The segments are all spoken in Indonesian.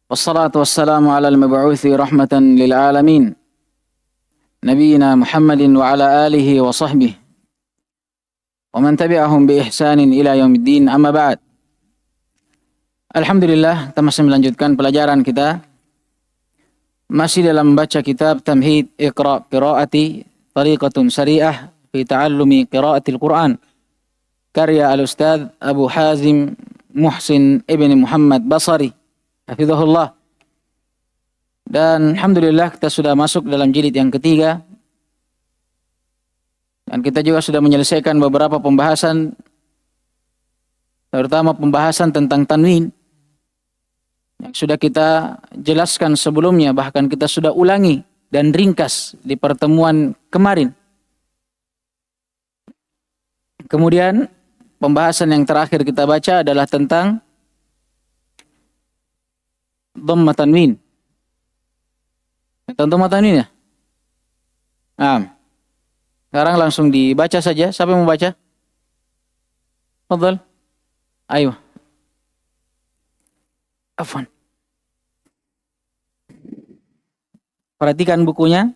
والصلاة والسلام على المبعوث رحمة للعالمين نبينا محمد وعلى آله وصحبه ومن تبعهم بإحسان إلى يوم الدين. Amma ba'd. Alhamdulillah, kita masih melanjutkan pelajaran kita. Masih dalam membaca kitab Tamhid Iqra' Qiraati Tariqatun Sari'ah fi Ta'allumi Qiraatil Quran, karya Al-Ustadz Abu Hazim Muhsin Ibn Muhammad Basri hafizahullah. Dan alhamdulillah kita sudah masuk dalam jilid yang ketiga. Dan kita juga sudah menyelesaikan beberapa pembahasan, terutama pembahasan tentang tanwin yang sudah kita jelaskan sebelumnya, bahkan kita sudah ulangi dan ringkas di pertemuan kemarin. Kemudian pembahasan yang terakhir kita baca adalah tentang dhamma tanwin. Tentang dhamma tanwin ya? Sekarang langsung dibaca saja. Siapa yang mau baca? Fadhal. Ayo. Afwan. Perhatikan bukunya.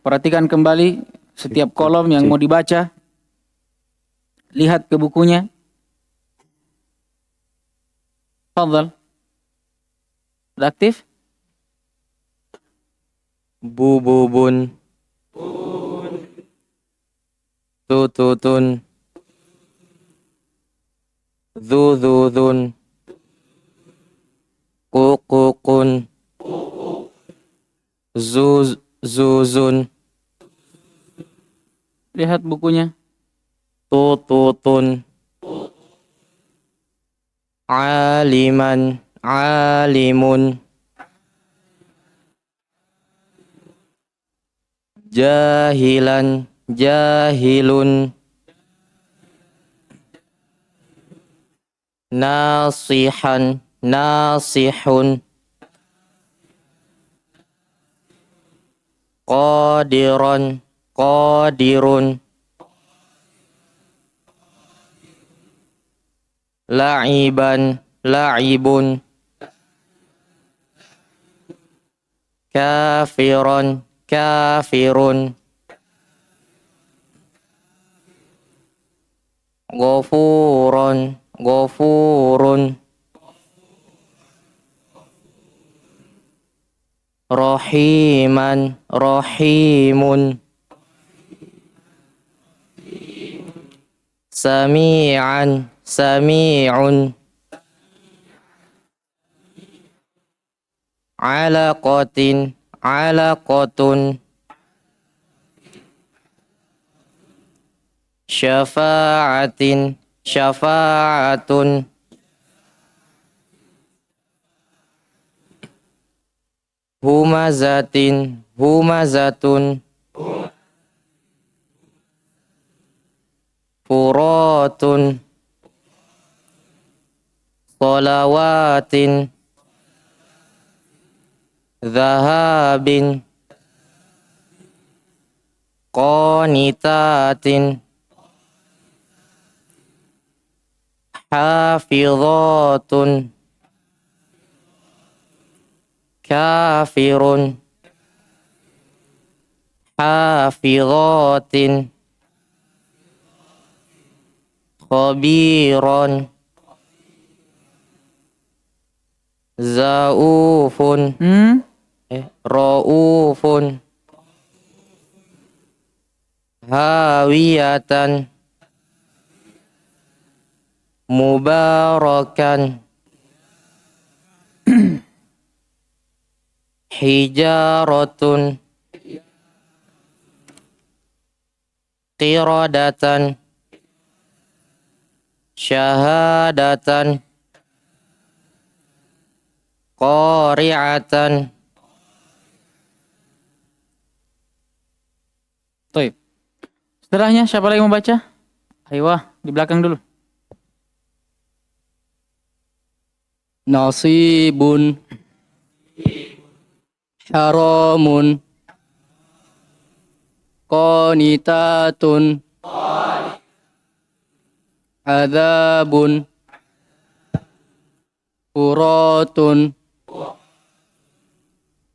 Perhatikan kembali setiap kolom yang mau dibaca. Lihat ke bukunya. Fadhal. Sudah aktif? Bububun, tututun, dzudzudzun, kukukun, zuzun, Lihat bukunya. tututun, aliman, alimun, jahilan, jahilun, nasihan, nasihun, qadiran, qadirun, la'iban, la'ibun, kafiran, kafirun, ghafuran, ghafurun, rahiman, rahimun, sami'an, sami'un, alaqatin, alaqatun, syafa'atin, syafa'atun, humazatin, humazatun, furatun, salawatin, dhahabin, qanitatin, hafizatun, kafirun, hafizatin, khabiran, zaufun, raufun, hawiyatan, mubarakan, hijaratun, qiradatan, syahadatan, qari'atan. Baik. Setelahnya siapa lagi mau baca? Ayo, di belakang dulu. Nasibun, haramun, qanitatun, adzabun, furatun,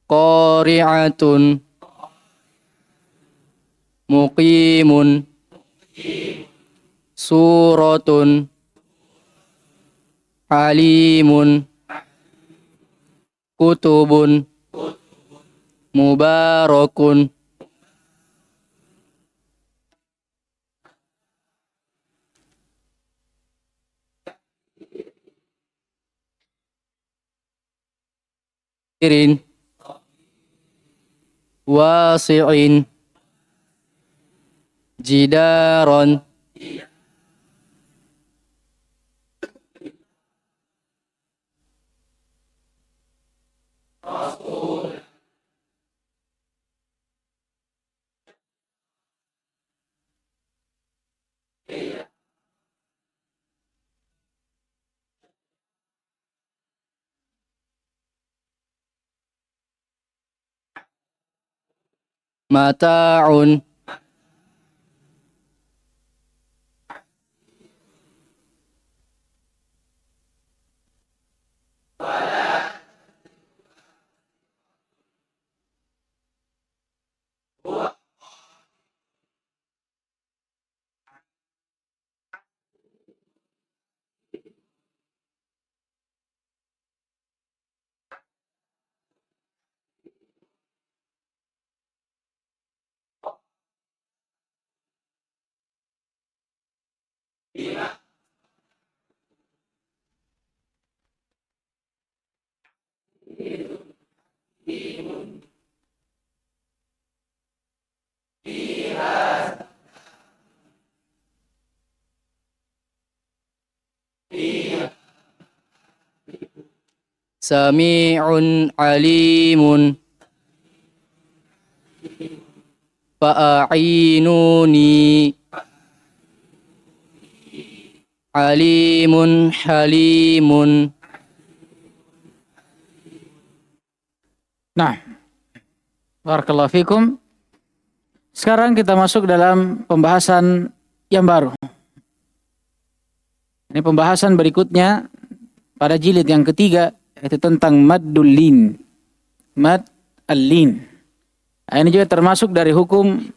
qari'atun, muqimun, suratun, halimun, kutubun, mubarakun. Irin, wasi'in, jidaron, mata'un, sami'un alimun, fa'inuni, alimun halimun. Nah, barakallahu fikum. Sekarang kita masuk dalam pembahasan yang baru. Ini pembahasan berikutnya pada jilid yang ketiga, yaitu tentang maddul lin. Mad al-lin. Nah, ini juga termasuk dari hukum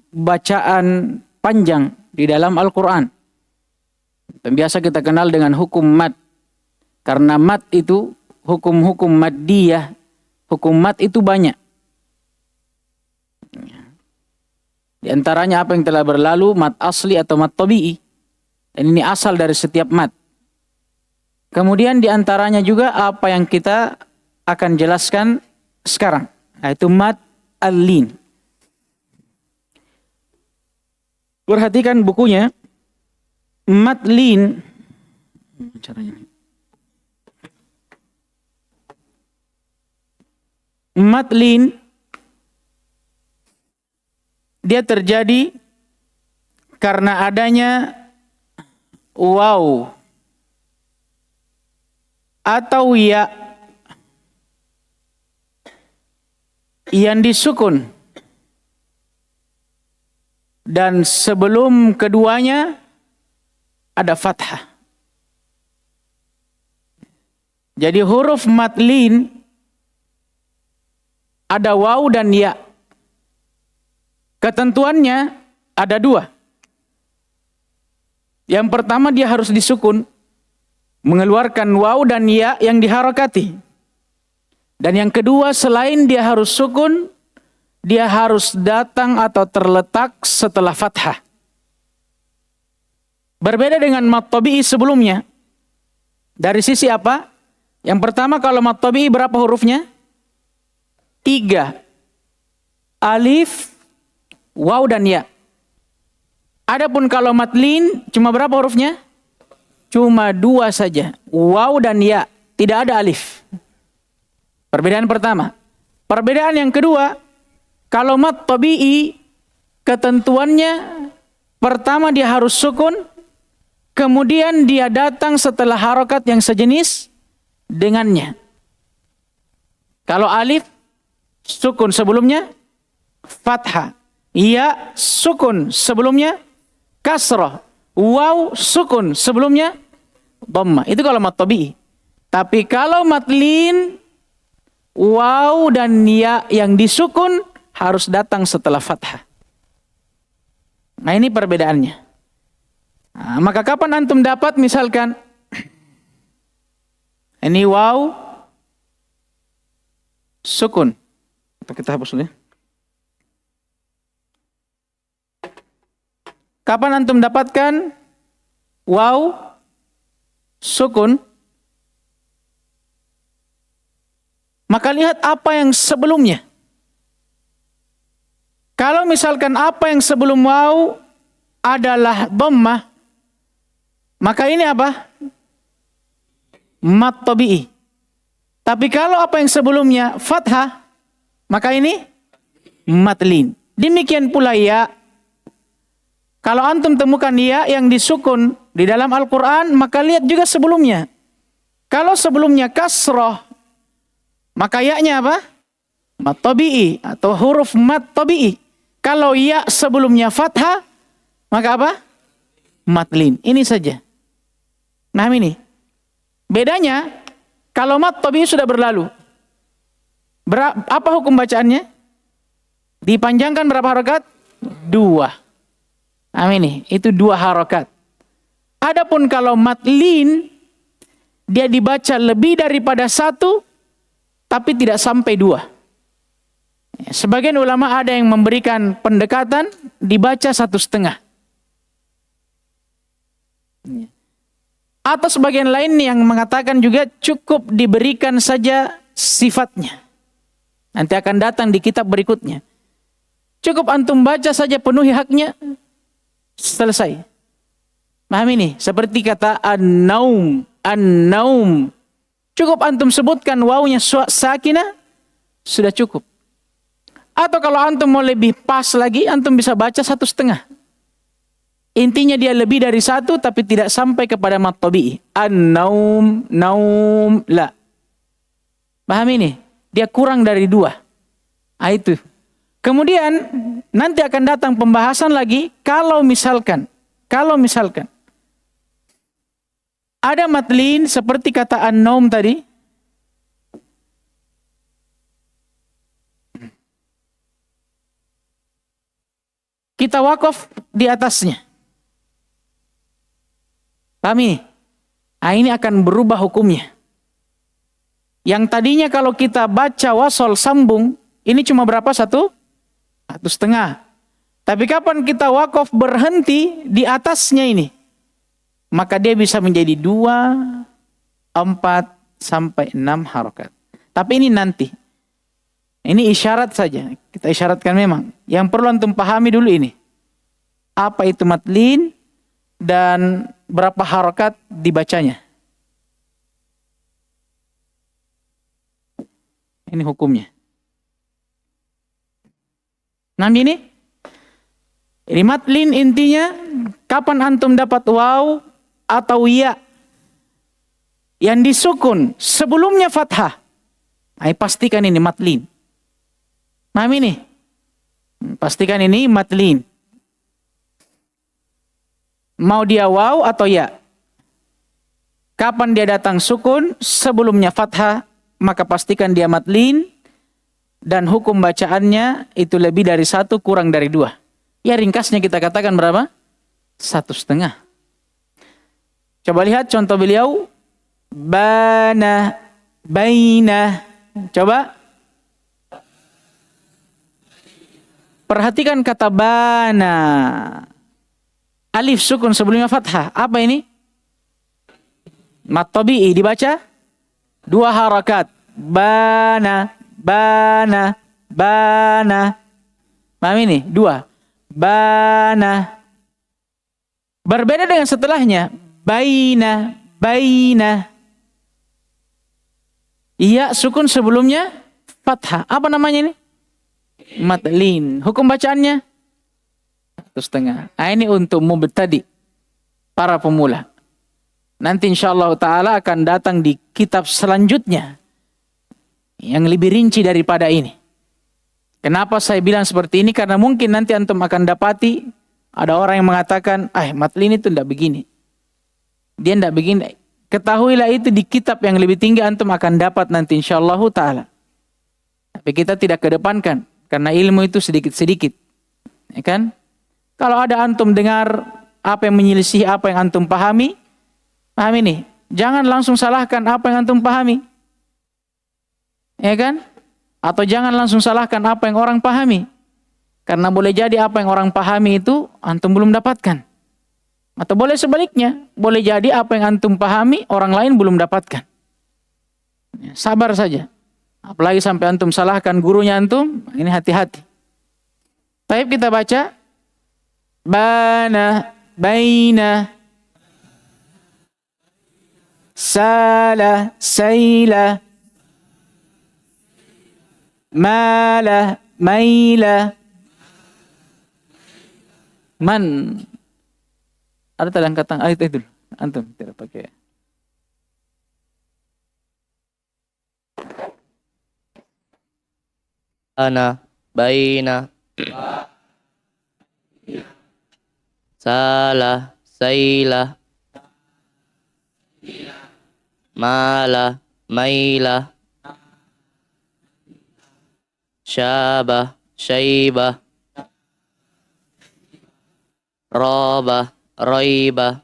bacaan panjang di dalam Al-Quran. Yang biasa kita kenal dengan hukum mad. Karena mad itu hukum-hukum maddiyah. Hukum mad itu banyak. Di antaranya apa yang telah berlalu, mad asli atau mad tabi'i. Dan ini asal dari setiap mad. Kemudian di antaranya juga apa yang kita akan jelaskan sekarang, yaitu mad al-lin. Perhatikan bukunya. Mad lin. Mad lin dia terjadi karena adanya waw atau ya yang disukun dan sebelum keduanya ada fathah. Jadi huruf mad lin ada waw dan ya. Ketentuannya ada dua. Yang pertama dia harus disukun, mengeluarkan waw dan ya yang diharakati. Dan yang kedua selain dia harus sukun, dia harus datang atau terletak setelah fathah. Berbeda dengan mad tabi'i sebelumnya. Dari sisi apa? Yang pertama kalau mad tabi'i berapa hurufnya? 3. Alif, waw dan ya. Adapun kalau mad lin cuma berapa hurufnya? Cuma 2 saja. Waw dan ya. Tidak ada alif. Perbedaan pertama. Perbedaan yang kedua, kalau mad tabi'i ketentuannya pertama dia harus sukun, kemudian dia datang setelah harokat yang sejenis dengannya. Kalau alif sukun sebelumnya fathah. Ya sukun sebelumnya kasrah. Waw sukun sebelumnya dhammah. Itu kalau mat tabi'i. Tapi kalau mat lin, waw dan ya yang disukun harus datang setelah fathah. Nah ini perbedaannya. Nah, maka kapan antum dapat misalkan ini waw sukun. Atau kita hapus dulu ya. Kapan antum dapatkan waw sukun? Maka lihat apa yang sebelumnya. Kalau misalkan apa yang sebelum waw adalah dhammah, maka ini apa? Mat tabi'i. Tapi kalau apa yang sebelumnya fathah, maka ini mat lin. Demikian pula ya. Kalau antum temukan ya yang disukun di dalam Al-Quran, maka lihat juga sebelumnya. Kalau sebelumnya kasroh, maka ya-nya apa? Mat tabi'i atau huruf mat tabi'i. Kalau ya sebelumnya fathah, maka apa? Mat lin. Ini saja. Nah ini. Bedanya, kalau mat tabi'i sudah berlalu. Apa hukum bacaannya? Dipanjangkan berapa harokat? 2. Ini, itu 2 harokat. Adapun kalau mat lin, dia dibaca lebih daripada 1, tapi tidak sampai 2. Sebagian ulama ada yang memberikan pendekatan, dibaca 1,5. Atau sebagian lain yang mengatakan juga cukup diberikan saja sifatnya. Nanti akan datang di kitab berikutnya. Cukup antum baca saja penuhi haknya, selesai. Paham ini? Seperti kata an-naum, an-naum. Cukup antum sebutkan wawnya sakinah, sudah cukup. Atau kalau antum mau lebih pas lagi, antum bisa baca 1,5. Intinya dia lebih dari 1, tapi tidak sampai kepada mat tabi'i. An-naum, naum, la. Paham ini? Dia kurang dari 2. Itu. Kemudian nanti akan datang pembahasan lagi kalau misalkan ada matlin seperti kata an-naum tadi, kita wakaf di atasnya. Paham ini? Nah, ini akan berubah hukumnya. Yang tadinya kalau kita baca wasol sambung, ini cuma berapa? 1,5. Tapi kapan kita wakaf berhenti di atasnya ini, maka dia bisa menjadi 2, 4, sampai 6 harokat. Tapi ini nanti. Ini isyarat saja. Kita isyaratkan memang. Yang perlu antum pahami dulu ini. Apa itu matlin dan berapa harokat dibacanya. Ini hukumnya. Nah ini matlin intinya kapan antum dapat waw atau ya yang disukun sebelumnya fathah. Pastikan ini matlin. Nah ini. Pastikan ini matlin. Mau dia waw atau ya. Kapan dia datang sukun sebelumnya fathah, maka pastikan dia matlin. Dan hukum bacaannya itu lebih dari 1 kurang dari 2. Ya ringkasnya kita katakan berapa? 1,5. Coba lihat contoh beliau. Bana, baina. Coba. Perhatikan kata bana. Alif sukun sebelumnya fathah. Apa ini? Mat tabi'i dibaca 2 harakat. Bana, bana, bana. Paham ini? 2. Bana. Berbeda dengan setelahnya. Baina, baina. Iya sukun sebelumnya fathah. Apa namanya ini? Matlin. Hukum bacaannya 1,5. Ini untuk mubtadi, para pemula. Nanti insyaallah ta'ala akan datang di kitab selanjutnya yang lebih rinci daripada ini. Kenapa saya bilang seperti ini? Karena mungkin nanti antum akan dapati ada orang yang mengatakan, matli ini tuh tidak begini. Dia tidak begini. Ketahuilah itu di kitab yang lebih tinggi antum akan dapat nanti insyaallah ta'ala. Tapi kita tidak kedepankan. Karena ilmu itu sedikit-sedikit. Ya kan? Kalau ada antum dengar apa yang menyelisih apa yang antum pahami, pahami nih. Jangan langsung salahkan apa yang antum pahami. Ya kan? Atau jangan langsung salahkan apa yang orang pahami. Karena boleh jadi apa yang orang pahami itu antum belum dapatkan. Atau boleh sebaliknya. Boleh jadi apa yang antum pahami orang lain belum dapatkan. Sabar saja. Apalagi sampai antum salahkan gurunya antum. Ini hati-hati. Baik, kita baca. Bana, baina, sala, saila, mala, maila, man. Ada tadi angkatan itu dulu. Antum tidak pakai. Ana, baina, salah, saila, mala, maila, syabah, syaibah, robah, roibah,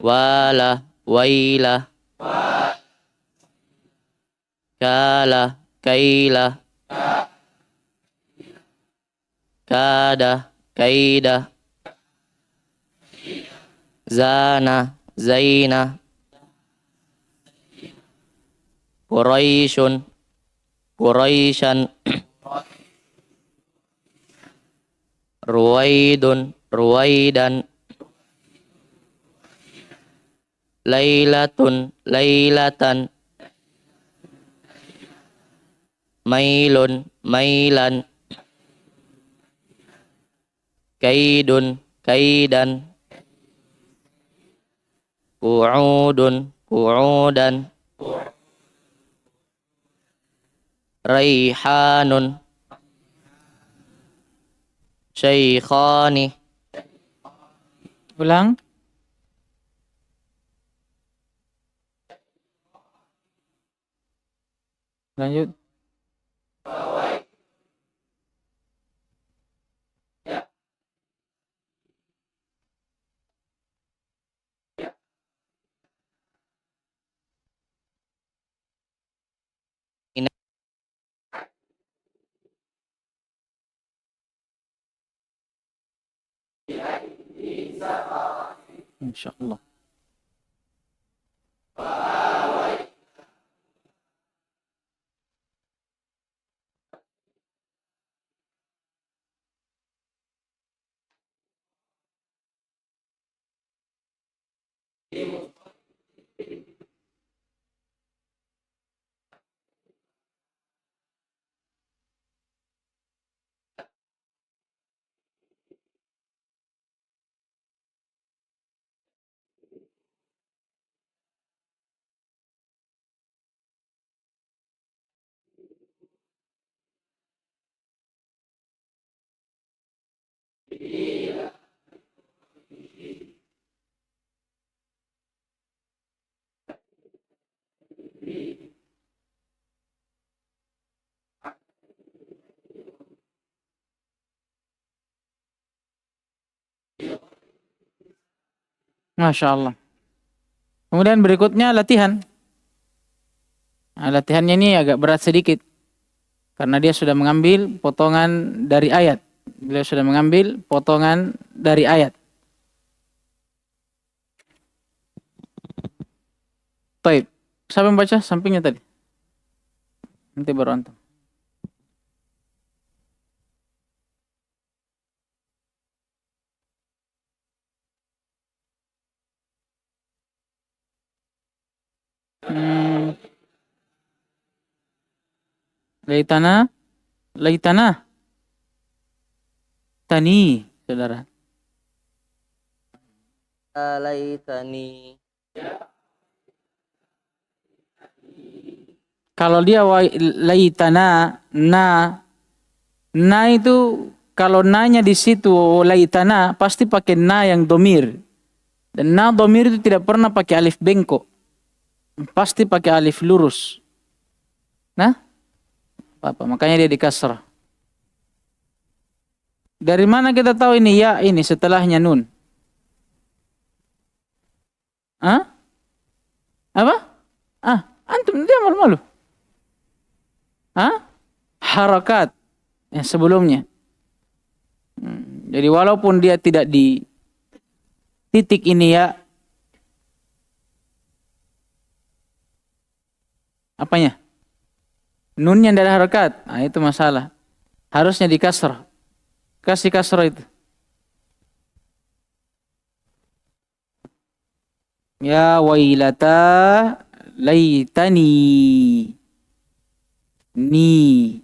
wala, waila, kala, kaila, kada, kaida, zana, zaina, Quraisyun, Quraisyan, Ruwaidun, Ruwaidan, Lailatun, Lailatan, Mailun, Mailan, Kaidun, Kaidan, Qu'udun, Qu'udan, Raihanun, Syaikhani. Ulang. Lanjut. Insyaallah. Masya Allah. Kemudian berikutnya latihan. Nah, latihannya ini agak berat sedikit. Karena dia sudah mengambil potongan dari ayat. Beliau sudah mengambil potongan dari ayat. Baik. Siapa yang baca sampingnya tadi? Nanti baru antum. Laitana, laitana, tani, saudara. Laitani Kalau dia laitana, na itu kalau nanya di situ laitana pasti pakai na yang domir. Dan na domir itu tidak pernah pakai alif bengkok. Pasti pakai alif lurus. Nah, apa? Makanya dia dikasrah. Dari mana kita tahu ini ya ini setelahnya nun? Hah? Apa? Antum dia malu-malu. Harakat yang sebelumnya. Jadi walaupun dia tidak di titik ini ya, apanya? Nunnya dari harakat. Nah, itu masalah. Harusnya di kasrah. Kasih kasrah itu. Ya wailata laitani. Ni.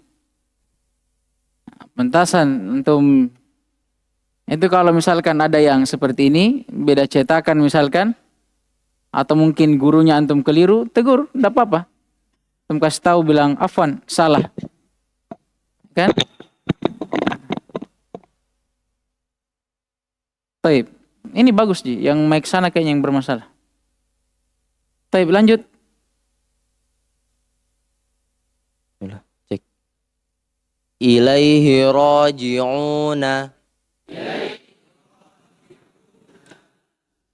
Pentasan untuk itu kalau misalkan ada yang seperti ini, beda cetakan misalkan, atau mungkin gurunya antum keliru, tegur, tidak apa-apa. Antum kasih tahu bilang, afwan, salah. Kan? Taib. Ini bagus Ji, yang mic sana kayaknya yang bermasalah. Taib, lanjut. Cek. Ilaihi raji'una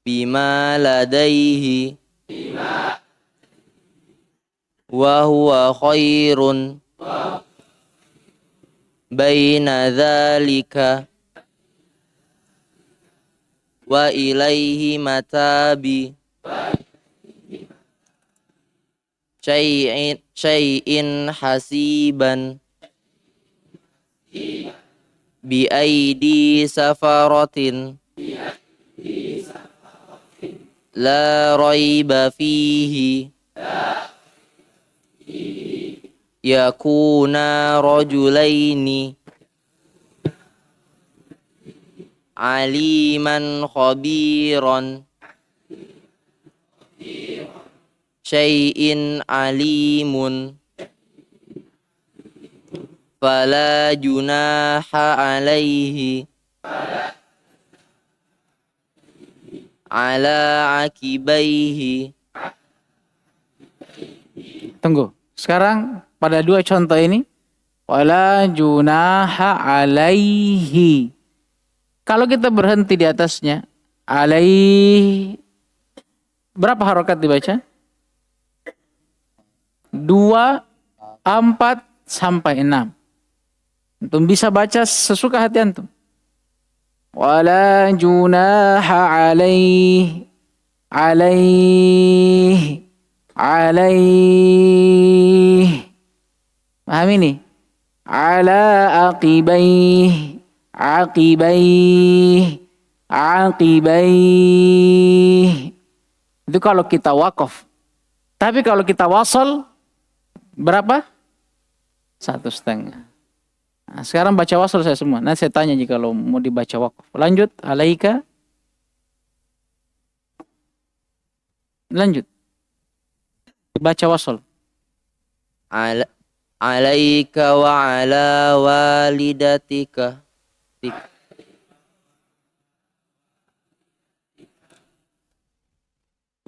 bima ladaihi wa huwa khairun baina dzalika wa ilaihi matabi syai'in hasiban bi aidi safaratin la raiba fihi yakuna rajulaini aliman khabiran syai'in alimun fala junaha alaihi ala akibaihi. Tunggu. Sekarang pada dua contoh ini, wala junaha alaihi. Kalau kita berhenti di atasnya, alaihi, berapa harokat dibaca? 2, 4, sampai 6. Antum bisa baca sesuka hati antum. Wala junaha alaihi, alaihi, alaihi. Paham ini? Ala aqibaih, aqibaih, aqibaih. Itu kalau kita wakaf. Tapi kalau kita wasal, berapa? 1,5. Nah, sekarang baca wasal saya semua. Nanti saya tanya jika kalau mau dibaca wakaf. Lanjut, alaika. Lanjut. Baca wasal. Alaika wa ala walidatika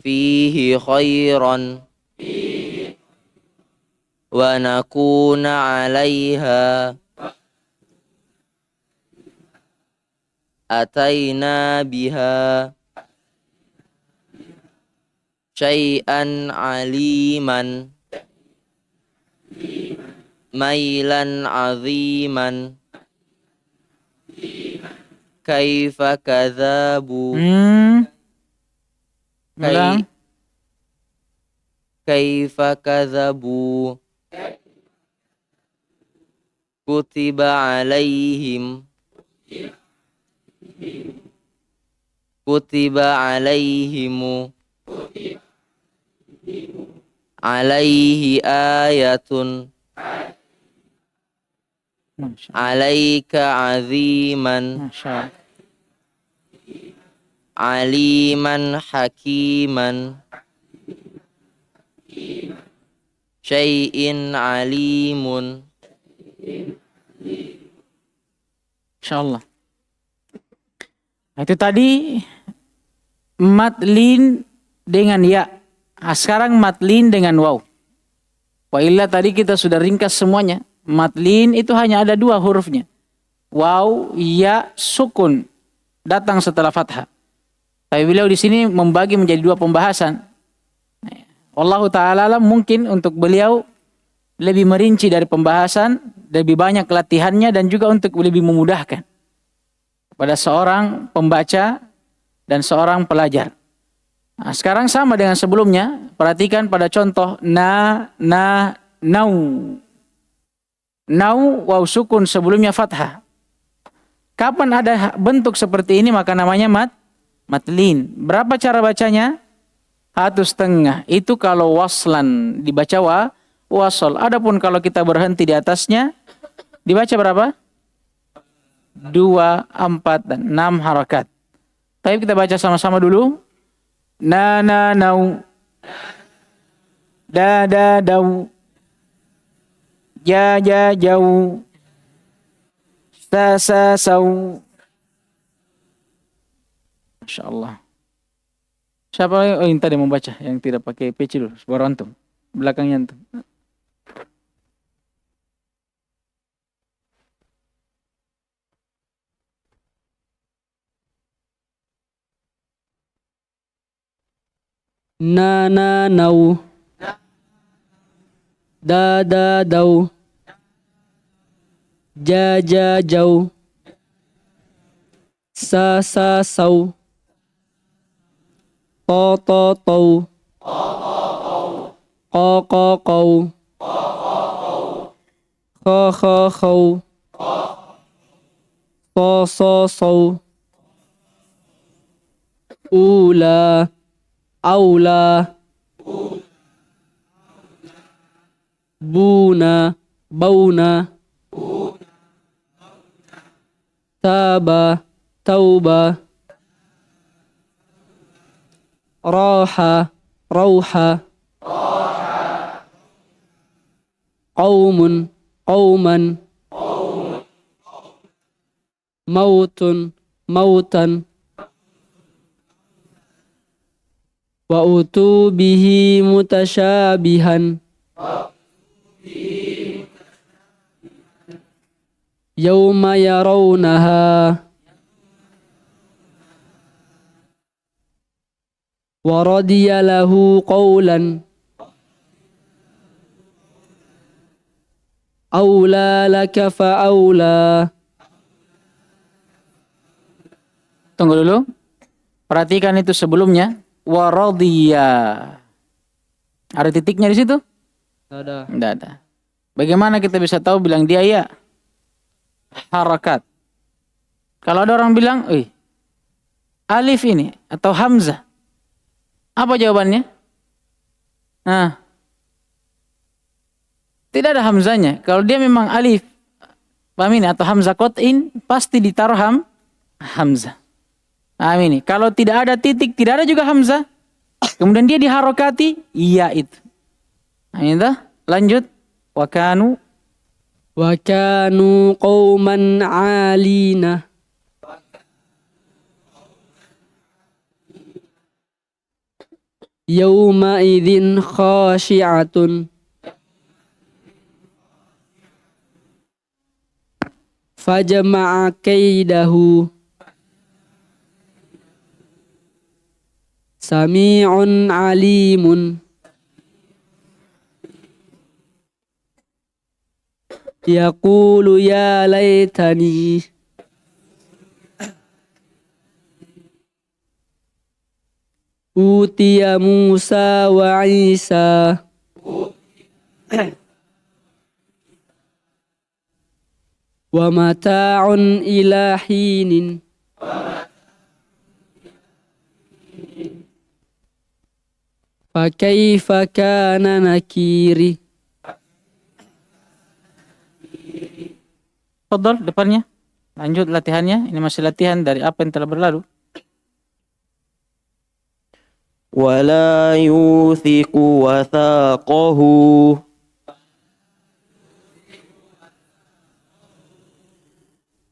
fihi khairan wa nakuna alaiha ataina biha syai'an aliman mailan aziman kaifa kadzabu Ulang. kaifa kadzabu kutiba alaihim kutiba alaihimu alaihi ayatun alaika aziman Masya Allah. aliman hakiman syai'in alimun. Insyaallah. Nah, itu tadi matlin dengan ya. Nah, sekarang matlin dengan waw. Wa illa tadi kita sudah ringkas semuanya. Matlin itu hanya ada 2 hurufnya. Waw, ya, sukun. Datang setelah fathah. Tapi beliau di sini membagi menjadi 2 pembahasan. Wallahu ta'ala alam, mungkin untuk beliau lebih merinci dari pembahasan, lebih banyak latihannya dan juga untuk lebih memudahkan pada seorang pembaca dan seorang pelajar. Nah, sekarang sama dengan sebelumnya. Perhatikan pada contoh nau. Nau waw sukun sebelumnya fathah. Kapan ada bentuk seperti ini maka namanya matlin. Berapa cara bacanya? 1/2. Itu kalau waslan dibaca wasol. Adapun kalau kita berhenti di atasnya dibaca berapa? 2, 4, dan 6 harakat. Tapi kita baca sama-sama dulu. Nau. Dau. Jau. Sau. Masya Allah. Siapa yang tadi membaca yang tidak pakai peci dulu? Suara antum. Belakangnya antum. Nau. Dau. Jau. Sau. Tau. Kau. Khau. Sau. Ula. Aula. Bauna. Tauba. Rauha. Qauman. Mautan. Wa utubihi mutasyabihan. Yauma yarawnaha. Wa radiya lahu qawlan. Aula laka fa'aula. Tunggu dulu. Perhatikan itu sebelumnya. Wa radiya. Ada titiknya di situ? Tidak ada. Bagaimana kita bisa tahu bilang dia ya? Harakat. Kalau ada orang bilang, alif ini atau hamzah. Apa jawabannya? Nah, tidak ada hamzanya. Kalau dia memang alif, paham ini, atau hamzah qat'in, pasti ditaruh hamzah. Paham ini. Kalau tidak ada titik, tidak ada juga hamzah, kemudian dia diharokati, iya itu. Nah, itu. Lanjut. Wa kanu qauman alina. Yawma idzin khashi'atun. Fajama'a kaidahu. Sami'un alimun. Yaqulu ya laitani. Utiya Musa wa Isa. Wa mata'un ila hinin. Fa kaifa kana nakiri. Fadhal depannya. Lanjut latihannya. Ini masih latihan dari apa yang telah berlalu. Wala yuthiqu wathaqahu.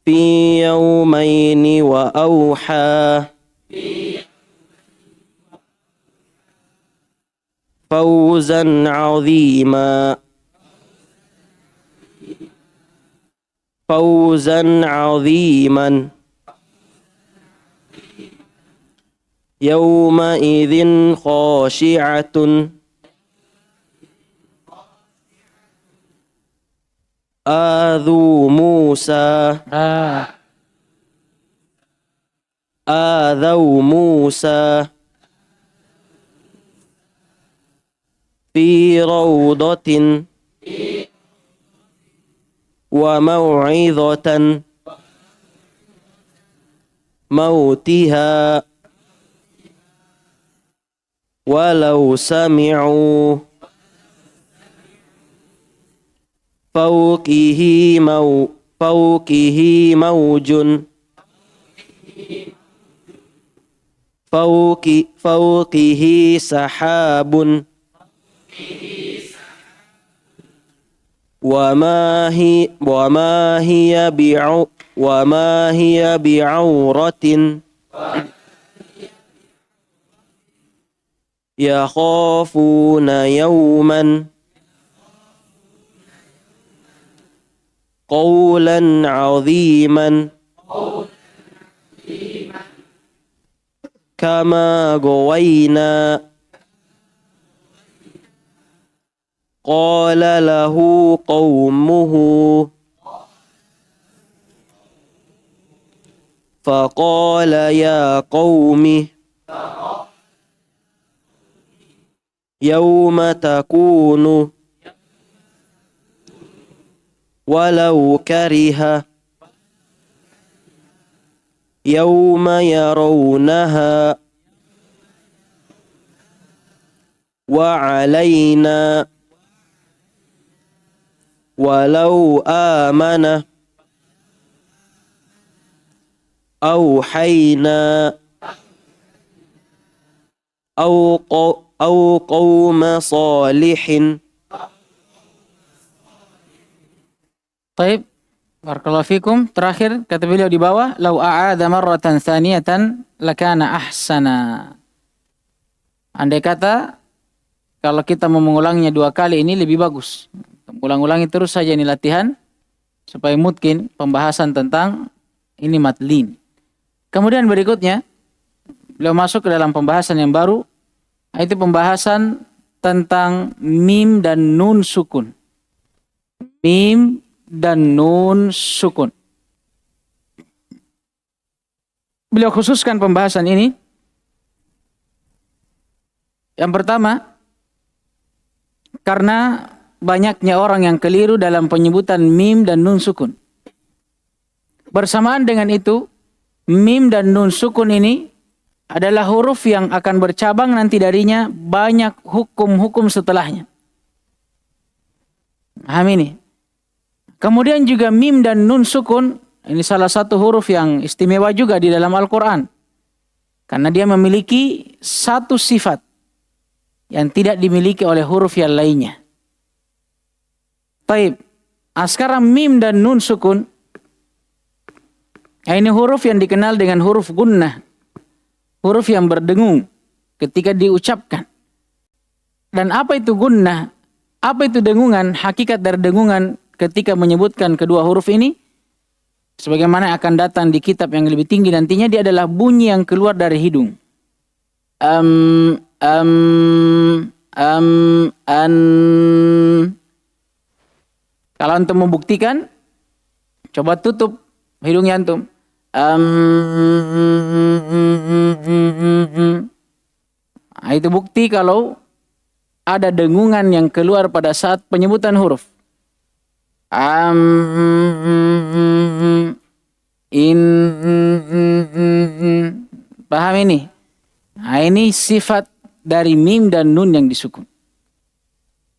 في يومين وأوحى فوزا عظيما فوزا عظيما يومئذ خاشعة آذوا موسى آذوا موسى في روضة وموعظة موتها ولو سمعوا فوقه موج فوقه سحاب وما هي بعورة يخافون يوما قولا عظيما كما غوينا قال له قومه فقال يا قوم يوم تكون ولو كره يوم يرونها وعلينا ولو آمن أوحينا أو قوم صالح. Taib, barakallahu fikum. Terakhir kata beliau di bawah, lau a'adha marratan thaniyatan lakana ahsana. Andai kata kalau kita mau mengulangnya 2 kali ini lebih bagus. Ulang-ulangi terus saja ini latihan supaya mungkin pembahasan tentang ini matlin. Kemudian berikutnya beliau masuk ke dalam pembahasan yang baru, yaitu pembahasan tentang mim dan nun sukun. Mim dan nun sukun. Beliau khususkan pembahasan ini. Yang pertama, karena banyaknya orang yang keliru dalam penyebutan mim dan nun sukun. Bersamaan dengan itu, mim dan nun sukun ini adalah huruf yang akan bercabang nanti darinya banyak hukum-hukum setelahnya. Paham ini? Kemudian juga mim dan nun sukun, ini salah satu huruf yang istimewa juga di dalam Al-Quran. Karena dia memiliki satu sifat yang tidak dimiliki oleh huruf yang lainnya. Taib. Sekarang mim dan nun sukun, ini huruf yang dikenal dengan huruf gunnah. Huruf yang berdengung ketika diucapkan. Dan apa itu gunnah? Apa itu dengungan? Hakikat dari dengungan ketika menyebutkan kedua huruf ini, sebagaimana akan datang di kitab yang lebih tinggi nantinya, dia adalah bunyi yang keluar dari hidung. Kalau antum membuktikan, coba tutup hidungnya antum. Itu bukti kalau ada dengungan yang keluar pada saat penyebutan huruf. Paham ini? Nah, ini sifat dari mim dan nun yang disukun.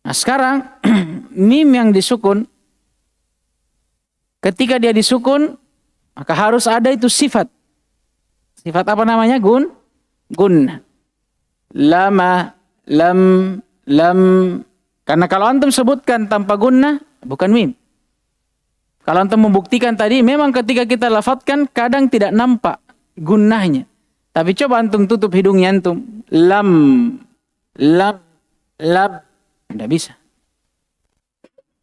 Nah sekarang mim yang disukun, ketika dia disukun, maka harus ada itu sifat. Sifat apa namanya? Gun. Lama, lam. Karena kalau antum sebutkan tanpa gunnah, bukan mim. Kalau antum membuktikan tadi, memang ketika kita lafadzkan kadang tidak nampak gunnahnya. Tapi coba antum tutup hidungnya antum. Lam, lam, lam. Tidak bisa.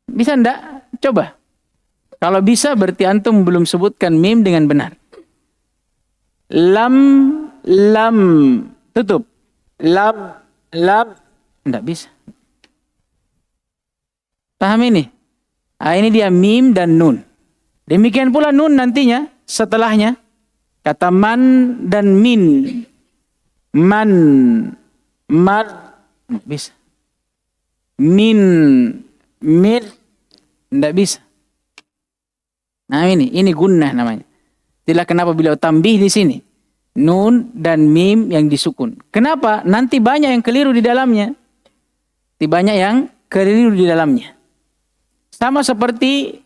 Bisa enggak? Coba. Kalau bisa berarti antum belum sebutkan mim dengan benar. Lam, lam. Tutup. Lam, lam. Tidak bisa. Paham ini? Nah, ini dia mim dan nun. Demikian pula nun nantinya setelahnya. Kata man dan min. Man. Man. Tidak bisa. Min. Min. Tidak bisa. Nah ini gunnah namanya. Itulah kenapa beliau tambih di sini. Nun dan mim yang disukun. Kenapa? Nanti banyak yang keliru di dalamnya. Banyak yang keliru di dalamnya. Sama seperti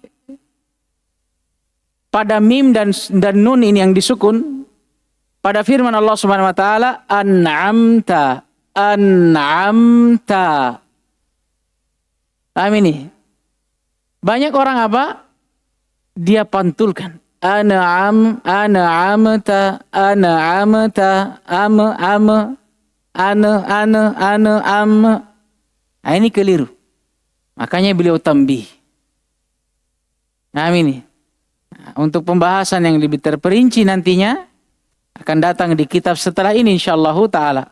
pada mim dan nun ini yang disukun pada firman Allah Subhanahu wa taala an'amta. Paham ini? Banyak orang apa? Dia pantulkan an'amta Nah, ini keliru. Makanya beliau tambih. Nah, ini. Untuk pembahasan yang lebih terperinci nantinya akan datang di kitab setelah ini insyaallah taala.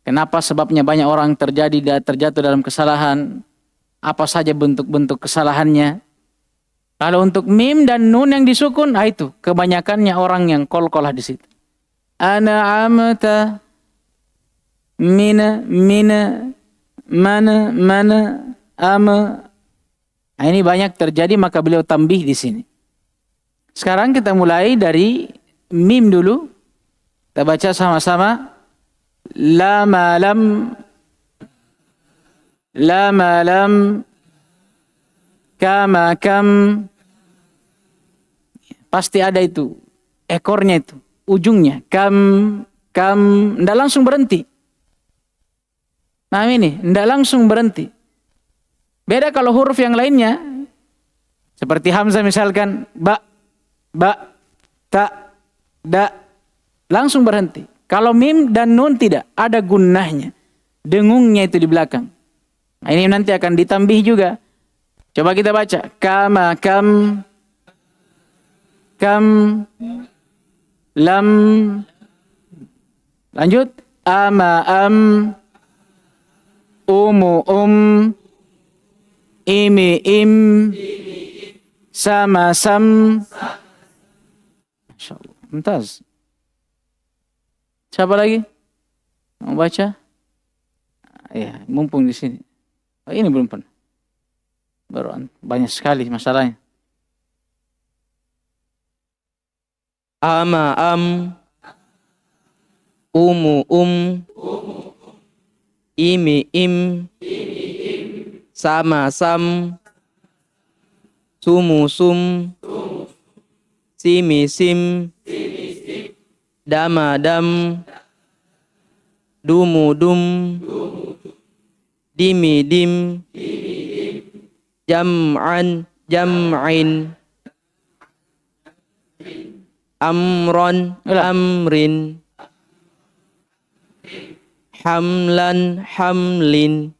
Kenapa sebabnya banyak orang terjatuh dalam kesalahan? Apa saja bentuk-bentuk kesalahannya? Kalau untuk mim dan nun yang disukun, itu kebanyakannya orang yang qalqalah di situ. An'amta mina mana ama. Nah, ini banyak terjadi, maka beliau tambih di sini. Sekarang kita mulai dari mim dulu. Kita baca sama-sama. La malam kama kam. Pasti ada itu ekornya, itu ujungnya kam. Nggak langsung berhenti. Nah ini nggak langsung berhenti. Beda kalau huruf yang lainnya seperti hamzah misalkan ba, ta, da, langsung berhenti. Kalau mim dan nun tidak, ada gunnahnya. Dengungnya itu di belakang. Nah, ini nanti akan ditambih juga. Coba kita baca. Kama, kam, lam. Lanjut. Ama, umu, imi, im, sama, sam. Masya Allah. Mumtaz. Siapa lagi? Mau baca? Ya, mumpung di sini. Oh, ini belum pernah. Baru banyak sekali masalahnya. Ama umu imi im sama sam sumu sum simi sim dama dam dumu dum dimi dim jam'an jam'in amron amrin hamlan hamlin.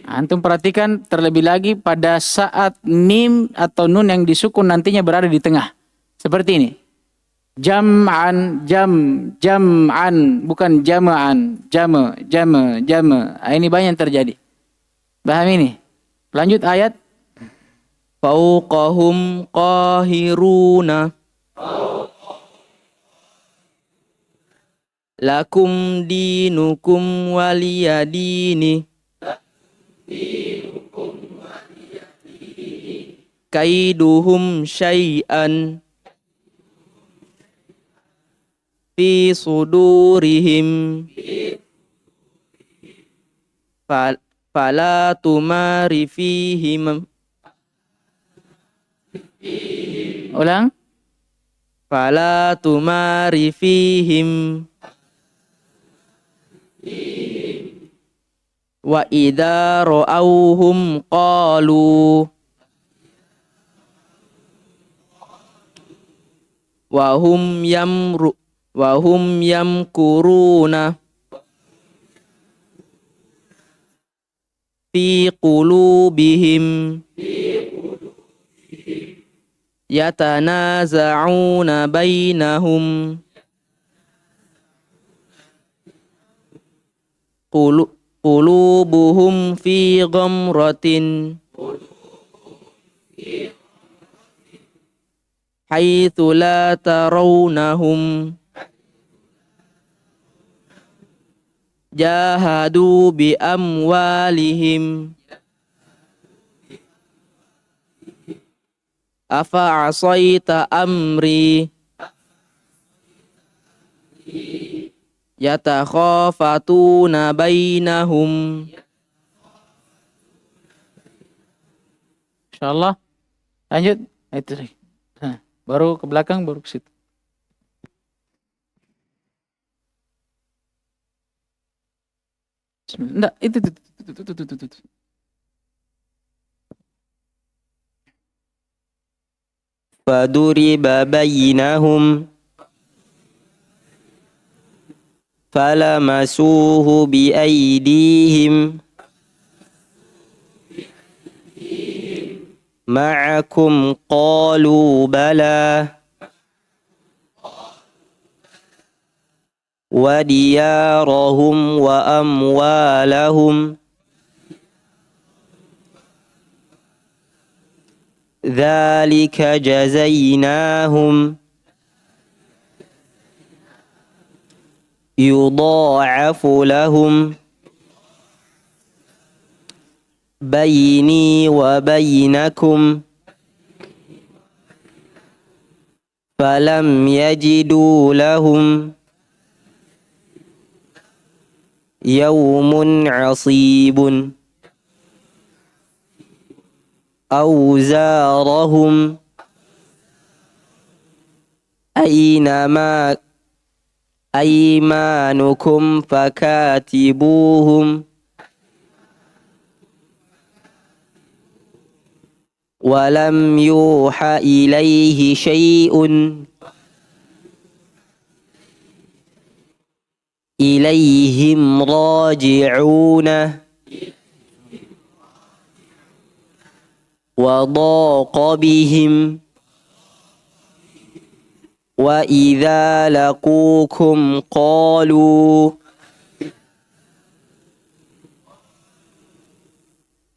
Antum perhatikan terlebih lagi pada saat mim atau nun yang disukun nantinya berada di tengah. Seperti ini. Jam'an, jam'an, bukan jama'an, jama. Ini banyak yang terjadi. Paham ini? Lanjut ayat. Fauqahum qahiruna lakum dinukum waliyadini kaiduhum syai'an fi sudurihim fala tumari fihim. Ulang. Fala tumari fihim wa idza ra'awhum qalu wahum yamkuruna fi qulubihim yatanaza'una bainahum qulubuhum fi ghamratin haitsu la tarawnahum jahadu bi amwalihim afa asaita amri yatakhafatuna bainahum. Insyaallah. Lanjut. Itu. Nah, baru ke belakang, baru ke situ. Enggak, itu. Faduriba bainahum falamasuhu biaydihim ma'akum qalu bala wa diyarahum wa amwalahum dzalika jazainahum yudha'afu lahum baini wa bainakum falam yajidu lahum yawmun 'asibun awzarahum aynama aymanukum fakatibuhum walam yuha ilaihi syai'un ilaihim raji'una wa dhaqa bihim wa idza laqukum qalu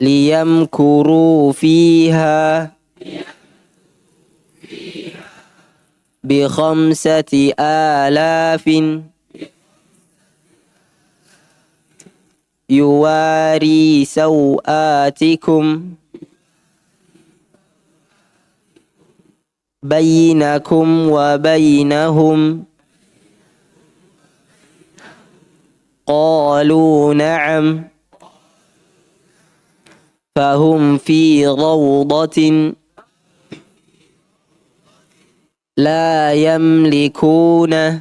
liyamkuru fiha bi khamsati alafin yuwari sawatikum bainakum wa bainahum qalu na'am fahum fi rawdatin la yamlikuna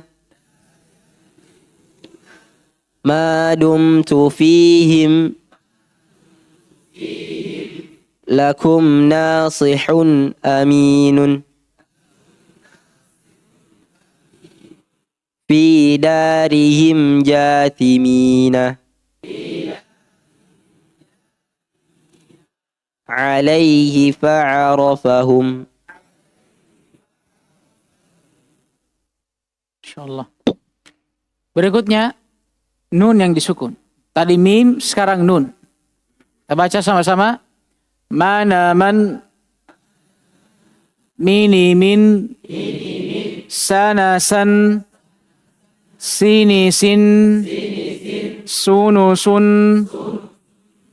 ma dumtu fihim lakum nasihun aminun fi darihim jathimina alaihi fa'arafahum. Insyaallah. Berikutnya nun yang disukun. Tadi mim, sekarang nun. Kita baca sama-sama. Mana man, mini min, sana san, sini sin, sunu sun.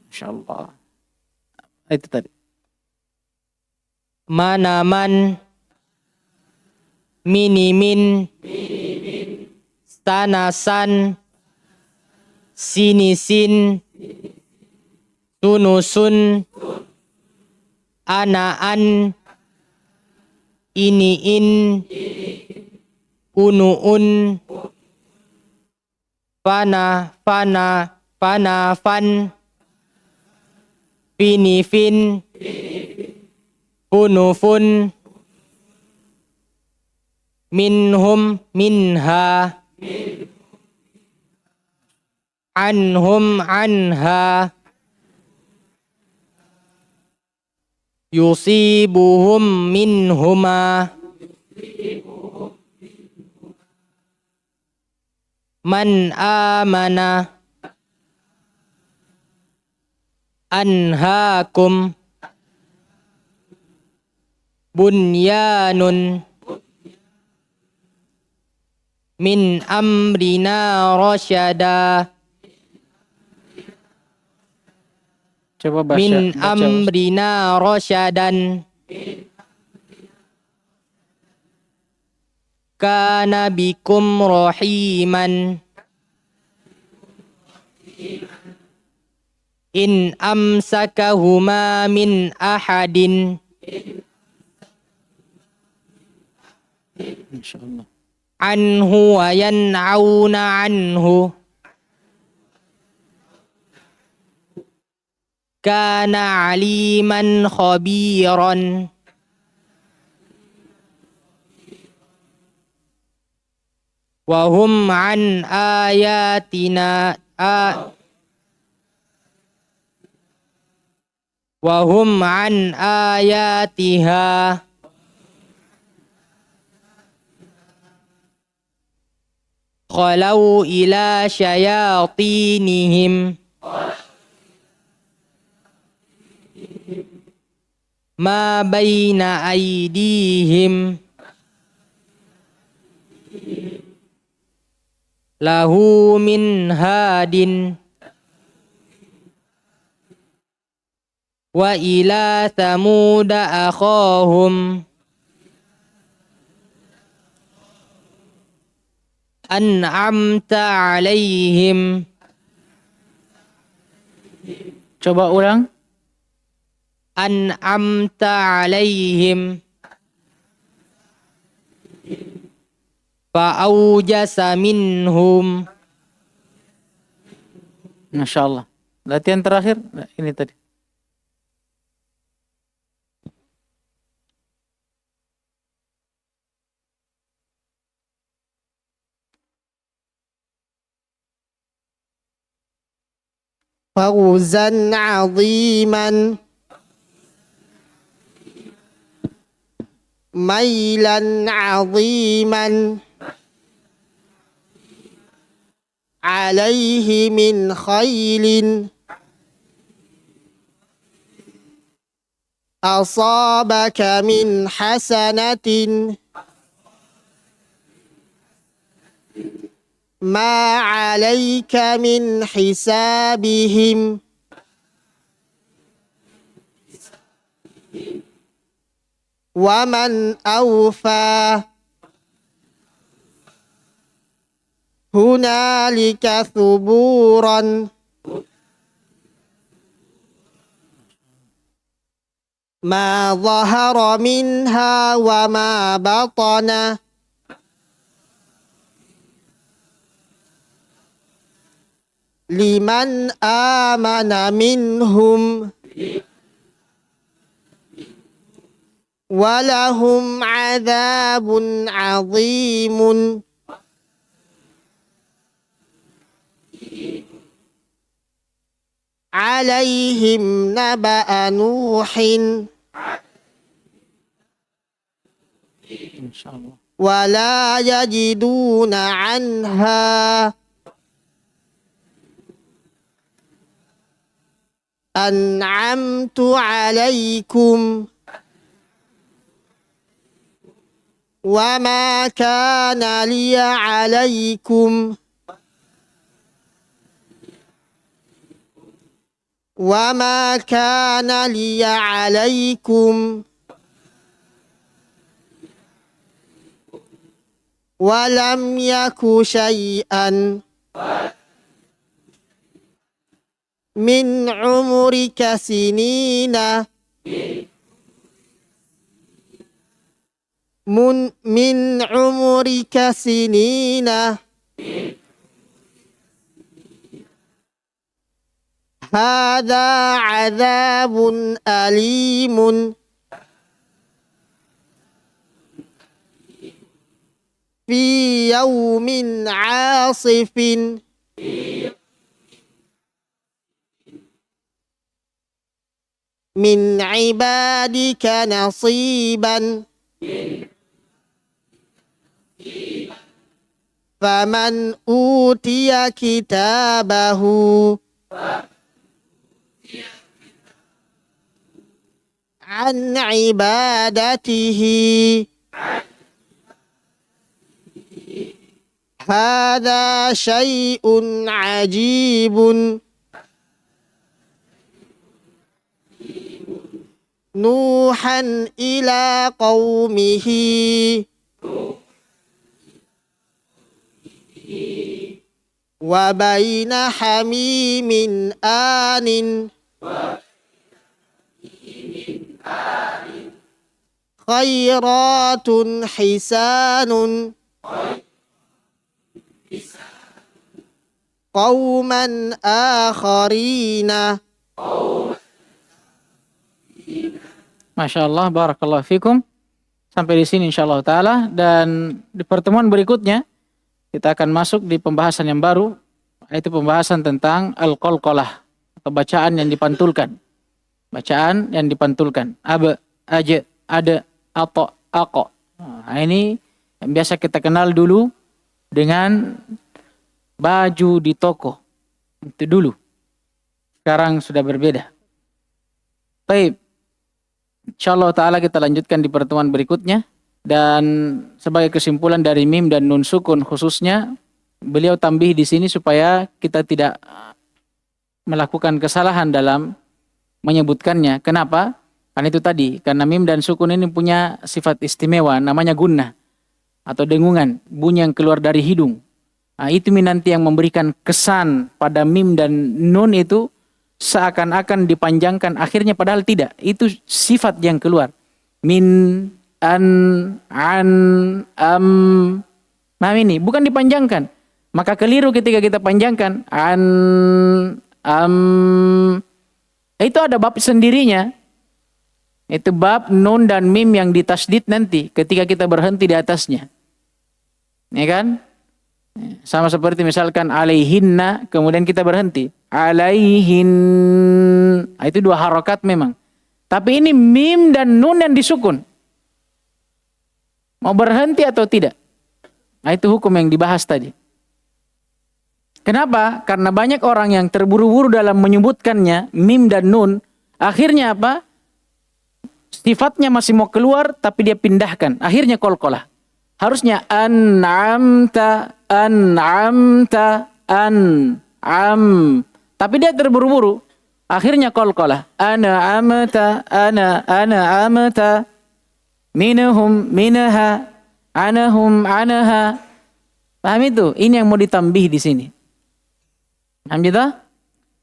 Insyaallah. Itu tadi. Manaman minimin tanasan sinisin sunusun anaan iniin unuun panafan pinifin punufun minhum minha anhum anha yusibuhum minhuma man amana anhaakum bunyanun min amrina rasyada Coba baca. min baca. amrina rasyadan kana bikum rahiman in amsakahuma min ahadin Insyaallah. anhu wa yan'auna anhu kana aliman khabiran wa hum an ayatina wa hum an ayatiha khalau ila syayatinihim ma baina aydihim lahu min hadin wa ila thamuda akhahum an'amta alaihim. Coba ulang. An'amta alaihim fa'aujasa minhum. Masya Allah. Latihan terakhir ini tadi. فوزا عظيما ميلا عظيما عليه من خيل أصابك من حسنة ما عليك من حسابهم ومن أوفى هنالك ثبورا ما ظهر منها وما بطن liman amana minhum walahum adzabun azimun. Alaihim naba'a Nuhin Insyaallah. wala yajiduna anha an'amtu alaikum wa ma kana liya alaikum wa ma kana liya alaikum wa lam yaku syai'an min umrika sinina min umrika sinina hadza adzabun alimun في يوم عاصف من عبادك نصيبا فمن أوتي كتابه عن عبادته هذا شيء عجيب نوحا إلى قومه وبين حميم آن خيرات حسان قوما آخرين. Masya Allah, barakallahu fikum. Sampai di sini insyaallah ta'ala. Dan di pertemuan berikutnya kita akan masuk di pembahasan yang baru, yaitu pembahasan tentang al-qalqalah atau bacaan yang dipantulkan. Bacaan yang dipantulkan. Aba, aja, ada, ato, ako. Nah, ini yang biasa kita kenal dulu dengan baju di toko. Itu dulu. Sekarang sudah berbeda. Baik. Insyaallah ta'ala kita lanjutkan di pertemuan berikutnya. Dan sebagai kesimpulan dari mim dan nun sukun khususnya, beliau tambih di sini supaya kita tidak melakukan kesalahan dalam menyebutkannya. Kenapa? Karena itu tadi, karena mim dan sukun ini punya sifat istimewa, namanya gunnah atau dengungan, bunyi yang keluar dari hidung. Nah, itu nanti yang memberikan kesan pada mim dan nun itu seakan-akan dipanjangkan akhirnya, padahal tidak. Itu sifat yang keluar. Min, an, an, am. Nah ini bukan dipanjangkan. Maka keliru ketika kita panjangkan an, am. Itu ada bab sendirinya. Itu bab nun dan mim yang ditasdid nanti ketika kita berhenti di atasnya. Ya kan? Sama seperti misalkan alaihinna, kemudian kita berhenti. Alaihin. Itu dua harokat memang. Tapi ini mim dan nun yang disukun. Mau berhenti atau tidak? Nah, itu hukum yang dibahas tadi. Kenapa? Karena banyak orang yang terburu-buru dalam menyebutkannya, mim dan nun. Akhirnya apa? Sifatnya masih mau keluar, tapi dia pindahkan. Akhirnya qalqalah. Harusnya an'amta, an'amta, an'am. Tapi dia terburu-buru. Akhirnya qalqalah. Ana amta. Minhum, minha. Anahum, anaha. Paham itu? Ini yang mau ditambih di sini. Paham kita?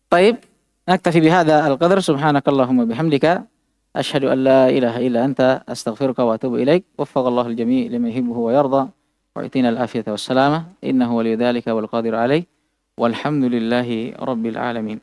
Baik. Naktafi bihada al-qadar. Subhanakallahumma bihamdika. أشهد أن لا إله إلا أنت أستغفرك وأتوب إليك. وفق الله الجميع لما يحبه ويرضى ويعطينا العافية والسلامة إنه ولي ذلك والقادر عليه والحمد لله رب العالمين.